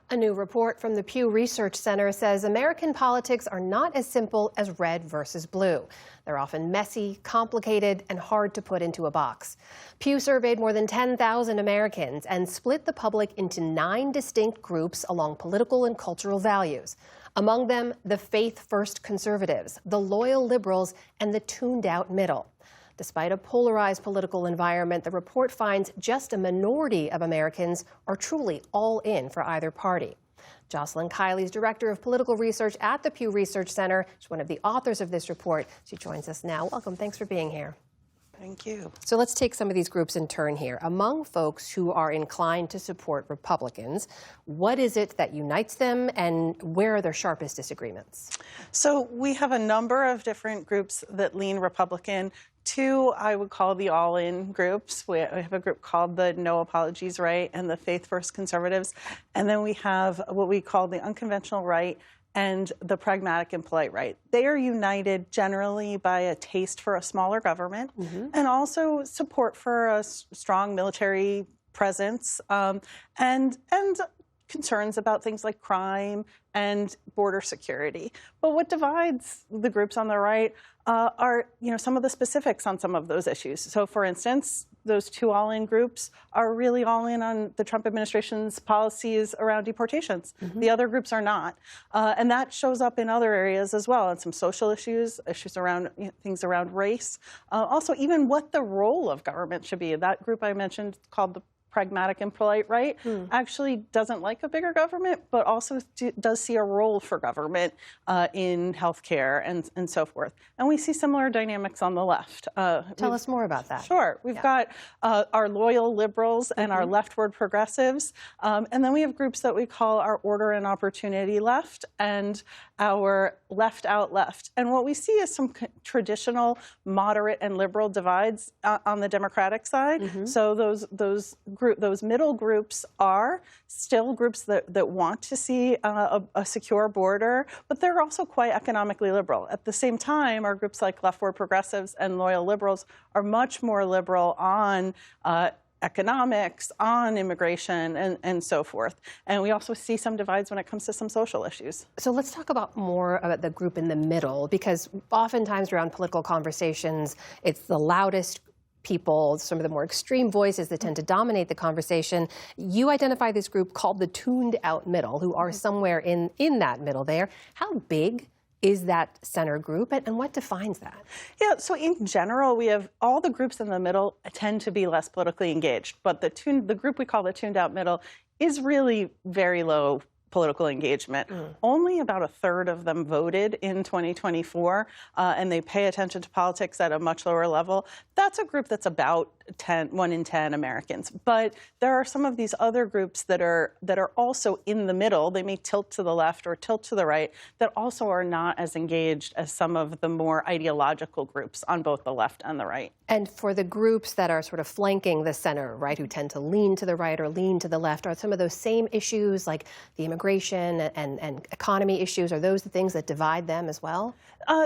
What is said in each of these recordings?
A new report from the Pew Research Center says American politics are not as simple as red versus blue. They're often messy, complicated, and hard to put into a box. Pew surveyed more than 10,000 Americans and split the public into 9 distinct groups along political and cultural values. Among them, the faith-first conservatives, the loyal liberals, and the tuned-out middle. Despite a polarized political environment, the report finds just a minority of Americans are truly all in for either party. Jocelyn Kiley is Director of Political Research at the Pew Research Center. She's one of the authors of this report. She joins us now. Welcome. Thanks for being here. Thank you. So let's take some of these groups in turn here. Among folks who are inclined to support Republicans, what is it that unites them and where are their sharpest disagreements? So we have a number of different groups that lean Republican. 2 I would call the all-in groups. We have a group called the No Apologies Right and the Faith First Conservatives. And then we have what we call the unconventional right and the pragmatic and polite right. They are united generally by a taste for a smaller government and also support for a strong military presence and concerns about things like crime and border security. But what divides the groups on the right are, some of the specifics on some of those issues. So, for instance, those 2 all-in groups are really all in on the Trump administration's policies around deportations. The other groups are not. And that shows up in other areas as well, and some social issues around things around race. Also, even what the role of government should be. That group I mentioned called the pragmatic and polite right actually doesn't like a bigger government, but also does see a role for government in healthcare and so forth. And we see similar dynamics on the left. Tell us more about that. Sure. We've got our loyal liberals and our leftward progressives. And then we have groups that we call our order and opportunity left and our left-out left. And what we see is some traditional moderate and liberal divides on the Democratic side. So those middle groups are still groups that want to see a secure border, but they're also quite economically liberal. At the same time, our groups like leftward progressives and loyal liberals are much more liberal on economics, on immigration, and so forth. And we also see some divides when it comes to some social issues. So let's talk more about the group in the middle, because oftentimes around political conversations, it's the loudest people, some of the more extreme voices that tend to dominate the conversation. You identify this group called the tuned-out middle, who are somewhere in that middle there. How big is that center group, and what defines that? Yeah, so in general, we have all the groups in the middle tend to be less politically engaged, but the group we call the tuned-out middle is really very low political engagement. Only about a third of them voted in 2024, and they pay attention to politics at a much lower level. That's a group that's about 1 in 10 Americans. But there are some of these other groups that are also in the middle. They may tilt to the left or tilt to the right, that also are not as engaged as some of the more ideological groups on both the left and the right. And for the groups that are sort of flanking the center, right, who tend to lean to the right or lean to the left, are some of those same issues like the immigration and economy issues, are those the things that divide them as well?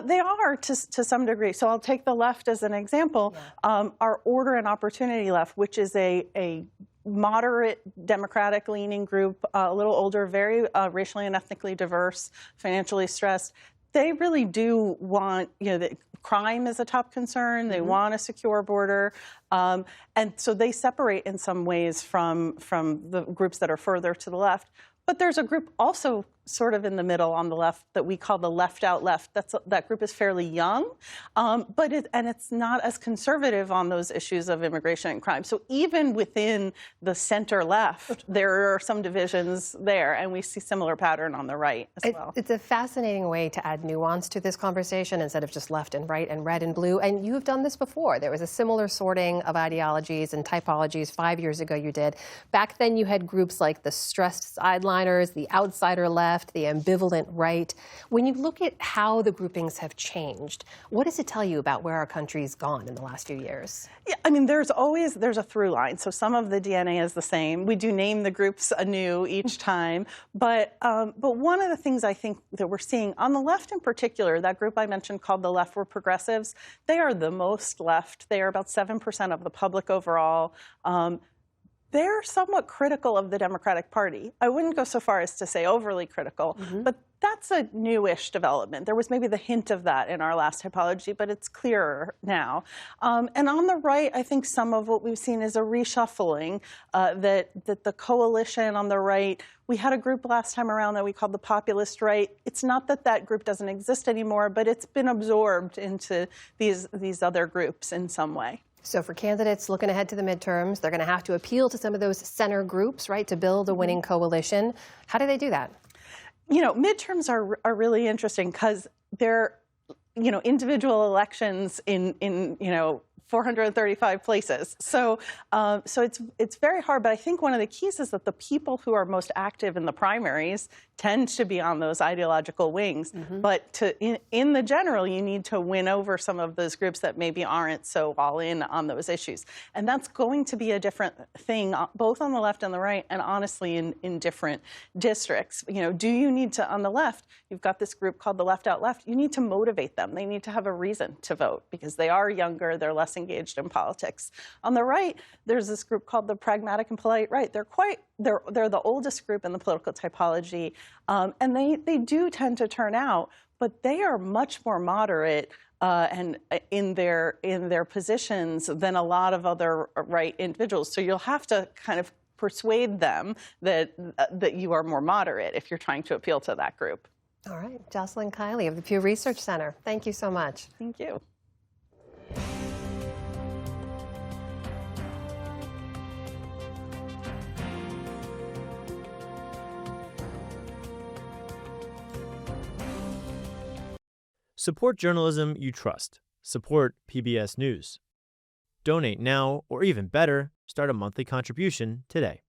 They are to some degree. So I'll take the left as an example. Our order and opportunity left, which is a moderate Democratic-leaning group, a little older, very racially and ethnically diverse, financially stressed. They really do want, that crime is a top concern. They want a secure border. And so they separate in some ways from the groups that are further to the left. But there's a group also sort of in the middle on the left that we call the left-out left. That group is fairly young, but it's not as conservative on those issues of immigration and crime. So even within the center-left, there are some divisions there, and we see similar pattern on the right as well. It's a fascinating way to add nuance to this conversation instead of just left and right and red and blue. And you have done this before. There was a similar sorting of ideologies and typologies 5 years ago you did. Back then you had groups like the stressed sideliners, the outsider left, the ambivalent right. When you look at how the groupings have changed, what does it tell you about where our country's gone in the last few years? Yeah, I mean, there's a through line. So some of the DNA is the same. We do name the groups anew each time. But one of the things I think that we're seeing on the left in particular, that group I mentioned called the leftward progressives, they are the most left. They are about 7% of the public overall. they're somewhat critical of the Democratic Party. I wouldn't go so far as to say overly critical, but that's a newish development. There was maybe the hint of that in our last typology, but it's clearer now. And on the right, I think some of what we've seen is a reshuffling, that the coalition on the right, we had a group last time around that we called the populist right. It's not that that group doesn't exist anymore, but it's been absorbed into these other groups in some way. So for candidates looking ahead to the midterms, they're going to have to appeal to some of those center groups, right, to build a winning coalition. How do they do that? You know, midterms are really interesting because they're, individual elections in 435 places. So it's very hard. But I think one of the keys is that the people who are most active in the primaries tend to be on those ideological wings. But in the general, you need to win over some of those groups that maybe aren't so all in on those issues. And that's going to be a different thing, both on the left and the right, and honestly in different districts. Do you need to, on the left, you've got this group called the Left Out Left, you need to motivate them. They need to have a reason to vote because they are younger, they're less engaged in politics. On the right, there's this group called the Pragmatic and Polite Right. They're the oldest group in the political typology, and they do tend to turn out, but they are much more moderate and in their positions than a lot of other right individuals. So you'll have to kind of persuade them that you are more moderate if you're trying to appeal to that group. All right, Jocelyn Kiley of the Pew Research Center. Thank you so much. Thank you. Support journalism you trust. Support PBS News. Donate now, or even better, start a monthly contribution today.